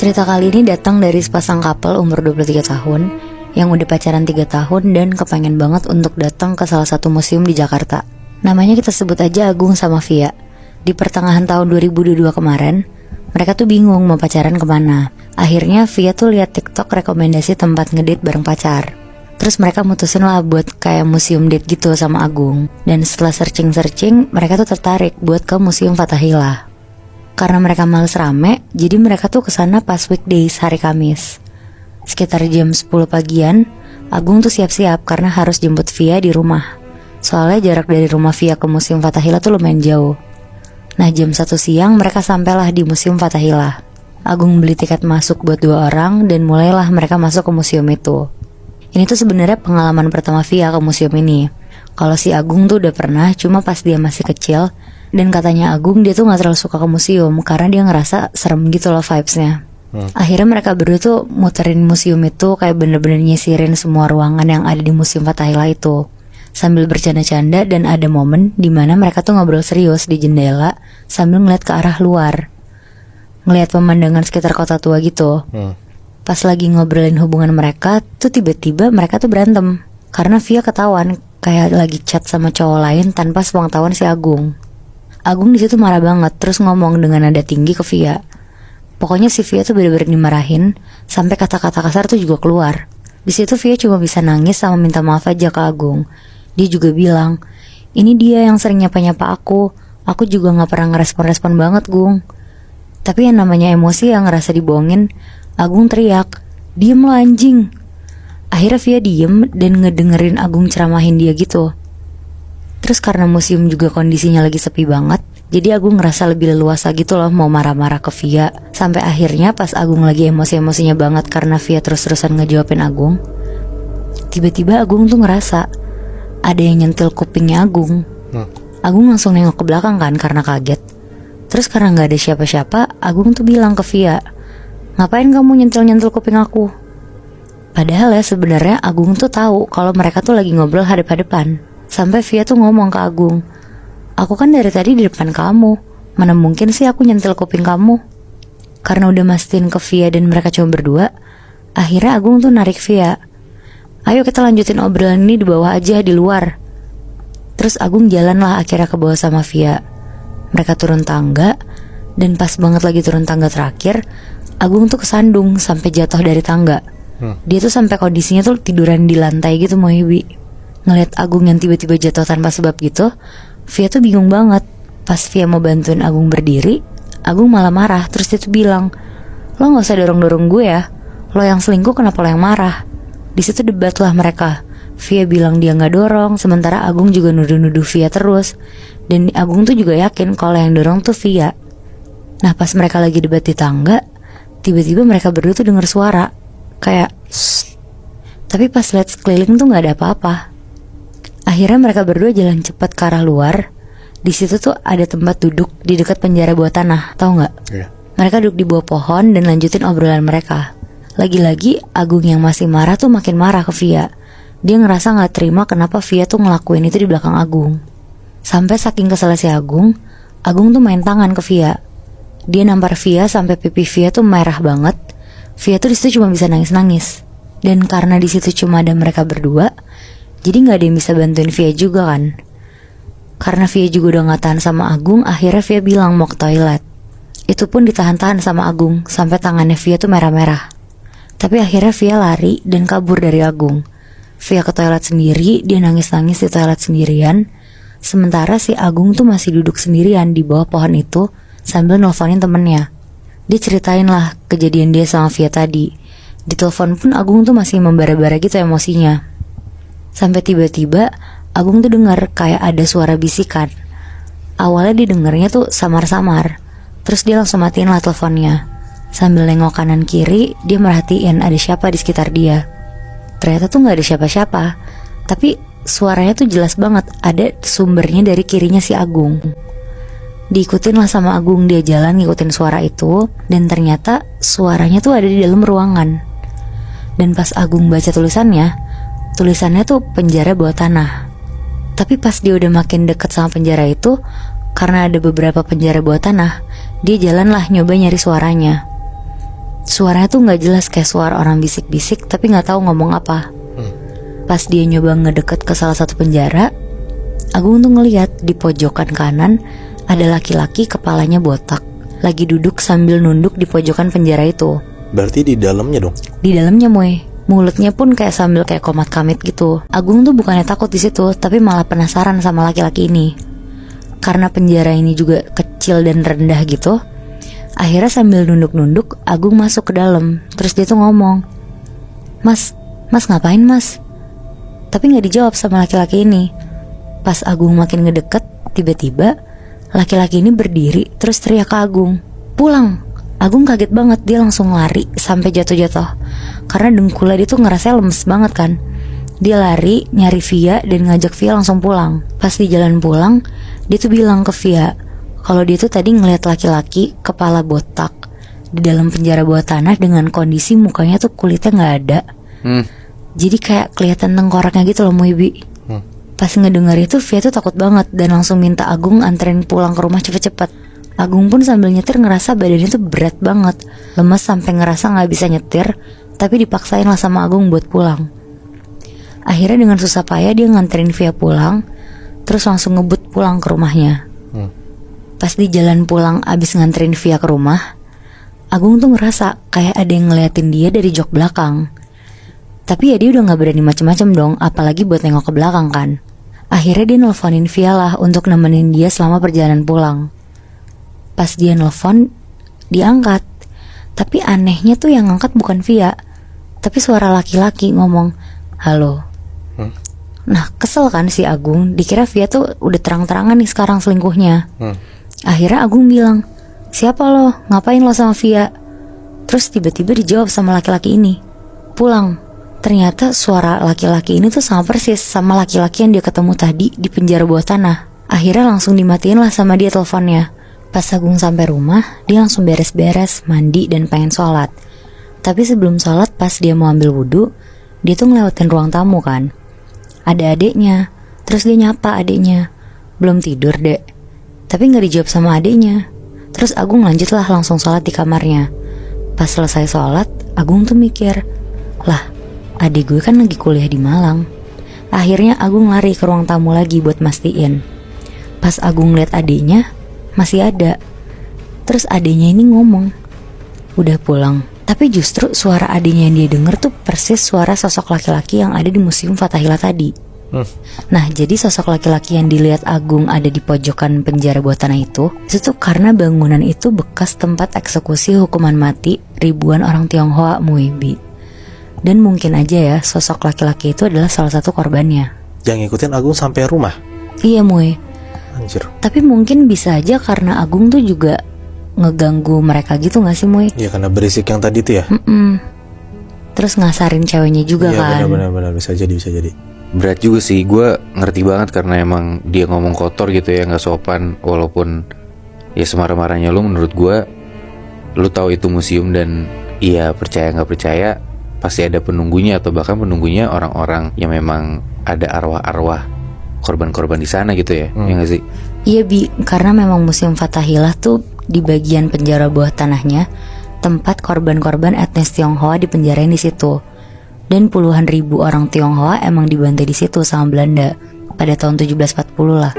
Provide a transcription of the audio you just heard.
Cerita kali ini datang dari sepasang couple umur 23 tahun yang udah pacaran 3 tahun dan kepengen banget untuk datang ke salah satu museum di Jakarta. Namanya kita sebut aja Agung sama Via. Di pertengahan tahun 2022 kemarin, mereka tuh bingung mau pacaran kemana. Akhirnya Via tuh lihat TikTok rekomendasi tempat ngedate bareng pacar. Terus mereka mutusin lah buat kayak museum date gitu sama Agung. Dan setelah searching-searching, mereka tuh tertarik buat ke Museum Fathahillah. Karena mereka males rame, jadi mereka tuh kesana pas weekdays hari Kamis. Sekitar jam 10 pagian, Agung tuh siap-siap karena harus jemput Via di rumah. Soalnya jarak dari rumah Via ke Museum Fathahillah tuh lumayan jauh. Nah jam 1 siang mereka sampailah di Museum Fathahillah. Agung beli tiket masuk buat 2 orang dan mulailah mereka masuk ke museum itu. Ini tuh sebenarnya pengalaman pertama Via ke museum ini. Kalau si Agung tuh udah pernah, cuma pas dia masih kecil. Dan katanya Agung dia tuh gak terlalu suka ke museum karena dia ngerasa serem gitu loh vibesnya. Akhirnya mereka berdua tuh muterin museum itu, kayak bener-bener nyisirin semua ruangan yang ada di Museum Fathahillah itu, sambil bercanda-canda. Dan ada momen dimana mereka tuh ngobrol serius di jendela sambil ngeliat ke arah luar, ngeliat pemandangan sekitar kota tua gitu. Pas lagi ngobrolin hubungan mereka tuh tiba-tiba mereka tuh berantem karena Via ketahuan kayak lagi chat sama cowok lain tanpa sepengetahuan si Agung. Agung di situ marah banget, terus ngomong dengan nada tinggi ke Via. Pokoknya si Via tuh bener-bener dimarahin sampai kata-kata kasar tuh juga keluar. Di situ Via cuma bisa nangis sama minta maaf aja ke Agung. Dia juga bilang, ini dia yang sering nyapa-nyapa aku juga gak pernah ngerespon-respon banget, Gung. Tapi yang namanya emosi yang ngerasa dibohongin, Agung teriak, diem lo anjing. Akhirnya Via diem dan ngedengerin Agung ceramahin dia gitu. Terus karena museum juga kondisinya lagi sepi banget, jadi Agung ngerasa lebih leluasa gitu loh mau marah-marah ke Via. Sampai akhirnya pas Agung lagi emosi-emosinya banget karena Via terus-terusan ngejawabin Agung, tiba-tiba Agung tuh ngerasa ada yang nyentil kupingnya Agung. Agung langsung nengok ke belakang kan karena kaget. Terus karena gak ada siapa-siapa, Agung tuh bilang ke Via, ngapain kamu nyentil-nyentil kuping aku? Padahal ya sebenarnya Agung tuh tahu kalau mereka tuh lagi ngobrol hadap-hadapan. Sampai Via tuh ngomong ke Agung, aku kan dari tadi di depan kamu, mana mungkin sih aku nyentil kuping kamu. Karena udah mastiin ke Via dan mereka cuma berdua, akhirnya Agung tuh narik Via, ayo kita lanjutin obrolan ini di bawah aja, di luar. Terus Agung jalan lah akhirnya ke bawah sama Via. Mereka turun tangga, dan pas banget lagi turun tangga terakhir, Agung tuh kesandung sampai jatuh dari tangga. Dia tuh sampai kondisinya tuh tiduran di lantai gitu Mohibi. Ngeliat Agung yang tiba-tiba jatuh tanpa sebab gitu, Via tuh bingung banget. Pas Via mau bantuin Agung berdiri, Agung malah marah. Terus dia tuh bilang, lo gak usah dorong-dorong gue ya, lo yang selingkuh kenapa lo yang marah. Di situ debat lah mereka. Via bilang dia gak dorong, sementara Agung juga nuduh-nuduh Via terus. Dan Agung tuh juga yakin kalau yang dorong tuh Via. Nah pas mereka lagi debat di tangga, tiba-tiba mereka berdua tuh denger suara kayak shh. Tapi pas lihat sekeliling tuh gak ada apa-apa. Akhirnya mereka berdua jalan cepat ke arah luar. Di situ tuh ada tempat duduk di dekat penjara bawah tanah, tahu nggak? Yeah. Mereka duduk di bawah pohon dan lanjutin obrolan mereka. Lagi-lagi Agung yang masih marah tuh makin marah ke Via. Dia ngerasa nggak terima kenapa Via tuh ngelakuin itu di belakang Agung. Sampai saking kesel si Agung tuh main tangan ke Via. Dia nampar Via sampai pipi Via tuh merah banget. Via tuh di situ cuma bisa nangis-nangis. Dan karena di situ cuma ada mereka berdua, jadi gak ada yang bisa bantuin Via juga kan. Karena Via juga udah gak tahan sama Agung, akhirnya Via bilang mau ke toilet. Itu pun ditahan-tahan sama Agung sampai tangannya Via tuh merah-merah. Tapi akhirnya Via lari dan kabur dari Agung. Via ke toilet sendiri, dia nangis-nangis di toilet sendirian. Sementara si Agung tuh masih duduk sendirian di bawah pohon itu sambil nelfonin temennya. Dia ceritain lah kejadian dia sama Via tadi. Di telepon pun Agung tuh masih membara-bara gitu emosinya. Sampai tiba-tiba Agung tuh dengar kayak ada suara bisikan. Awalnya didengarnya tuh samar-samar. Terus dia langsung matiin lah teleponnya. Sambil nengok kanan kiri, dia merhatiin ada siapa di sekitar dia. Ternyata tuh gak ada siapa-siapa. Tapi suaranya tuh jelas banget, ada sumbernya dari kirinya si Agung. Diikutin lah sama Agung, dia jalan ngikutin suara itu. Dan ternyata suaranya tuh ada di dalam ruangan. Dan pas Agung baca tulisannya tuh penjara bawah tanah. Tapi pas dia udah makin deket sama penjara itu, karena ada beberapa penjara bawah tanah, dia jalan lah nyoba nyari suaranya. Suaranya tuh gak jelas, kayak suara orang bisik-bisik tapi gak tahu ngomong apa. Pas dia nyoba ngedeket ke salah satu penjara, Agung tuh ngeliat di pojokan kanan ada laki-laki kepalanya botak, lagi duduk sambil nunduk di pojokan penjara itu. Berarti di dalamnya dong? Di dalamnya, Moy. Mulutnya pun kayak sambil kayak komat kamit gitu. Agung tuh bukannya takut di situ, tapi malah penasaran sama laki-laki ini. Karena penjara ini juga kecil dan rendah gitu, akhirnya sambil nunduk-nunduk, Agung masuk ke dalam. Terus dia tuh ngomong, Mas ngapain mas? Tapi gak dijawab sama laki-laki ini. Pas Agung makin ngedeket, tiba-tiba laki-laki ini berdiri terus teriak ke Agung, pulang. Agung kaget banget, dia langsung lari sampai jatuh-jatuh. Karena dengkulnya dia tuh ngerasa lemes banget kan. Dia lari nyari Via dan ngajak Via langsung pulang. Pas di jalan pulang, dia tuh bilang ke Via kalau dia tuh tadi ngeliat laki-laki kepala botak di dalam penjara bawah tanah dengan kondisi mukanya tuh kulitnya gak ada. Jadi kayak kelihatan tengkoraknya gitu loh, Muibi. Pas ngedenger itu, Via tuh takut banget dan langsung minta Agung anterin pulang ke rumah cepet-cepet. Agung pun sambil nyetir ngerasa badannya tuh berat banget, lemes sampai ngerasa gak bisa nyetir, tapi dipaksain lah sama Agung buat pulang. Akhirnya dengan susah payah dia nganterin Via pulang, terus langsung ngebut pulang ke rumahnya. Pas di jalan pulang abis nganterin Via ke rumah, Agung tuh ngerasa kayak ada yang ngeliatin dia dari jok belakang. Tapi ya dia udah gak berani macem-macem dong, apalagi buat nengok ke belakang kan. Akhirnya dia nelfonin Via lah untuk nemenin dia selama perjalanan pulang. Pas dia nelfon, diangkat. Tapi anehnya tuh yang ngangkat bukan Via, tapi suara laki-laki ngomong, halo. Nah kesel kan si Agung, dikira Via tuh udah terang-terangan nih sekarang selingkuhnya. Akhirnya Agung bilang, siapa lo? Ngapain lo sama Via? Terus tiba-tiba dijawab sama laki-laki ini, pulang. Ternyata suara laki-laki ini tuh sama persis sama laki-laki yang dia ketemu tadi di penjara bawah tanah. Akhirnya langsung dimatiin lah sama dia teleponnya. Pas Agung sampai rumah, dia langsung beres-beres, mandi dan pengen sholat. Tapi sebelum sholat, pas dia mau ambil wudhu, dia tuh ngelewatin ruang tamu kan. Ada adeknya. Terus dia nyapa adeknya, belum tidur dek. Tapi gak dijawab sama adeknya. Terus Agung lanjutlah langsung sholat di kamarnya. Pas selesai sholat, Agung tuh mikir, lah adik gue kan lagi kuliah di Malang. Akhirnya Agung lari ke ruang tamu lagi buat mastiin. Pas Agung lihat adiknya masih ada. Terus adiknya ini ngomong, udah pulang. Tapi justru suara adiknya yang dia denger tuh persis suara sosok laki-laki yang ada di Museum Fathahillah tadi. Nah jadi sosok laki-laki yang dilihat Agung ada di pojokan penjara bawah tanah itu tuh karena bangunan itu bekas tempat eksekusi hukuman mati ribuan orang Tionghoa, Muibi. Dan mungkin aja ya sosok laki-laki itu adalah salah satu korbannya. Yang ngikutin Agung sampai rumah? Iya Mui. Anjir. Tapi mungkin bisa aja karena Agung tuh juga ngeganggu mereka gitu gak sih Mui? Iya karena berisik yang tadi tuh ya. Terus ngasarin ceweknya juga kan. Iya benar bisa jadi. Berat juga sih, gue ngerti banget karena emang dia ngomong kotor gitu ya, gak sopan. Walaupun ya semarah-marahnya lu, menurut gue lu tahu itu museum dan iya percaya gak percaya pasti ada penunggunya, atau bahkan penunggunya orang-orang yang memang ada arwah-arwah korban-korban di sana gitu ya. Ya gak sih? Iya Bi, karena memang Museum Fathahillah tuh di bagian penjara bawah tanahnya tempat korban-korban etnis Tionghoa dipenjarain di situ. Dan puluhan ribu orang Tionghoa emang dibantai di situ sama Belanda pada tahun 1740 lah.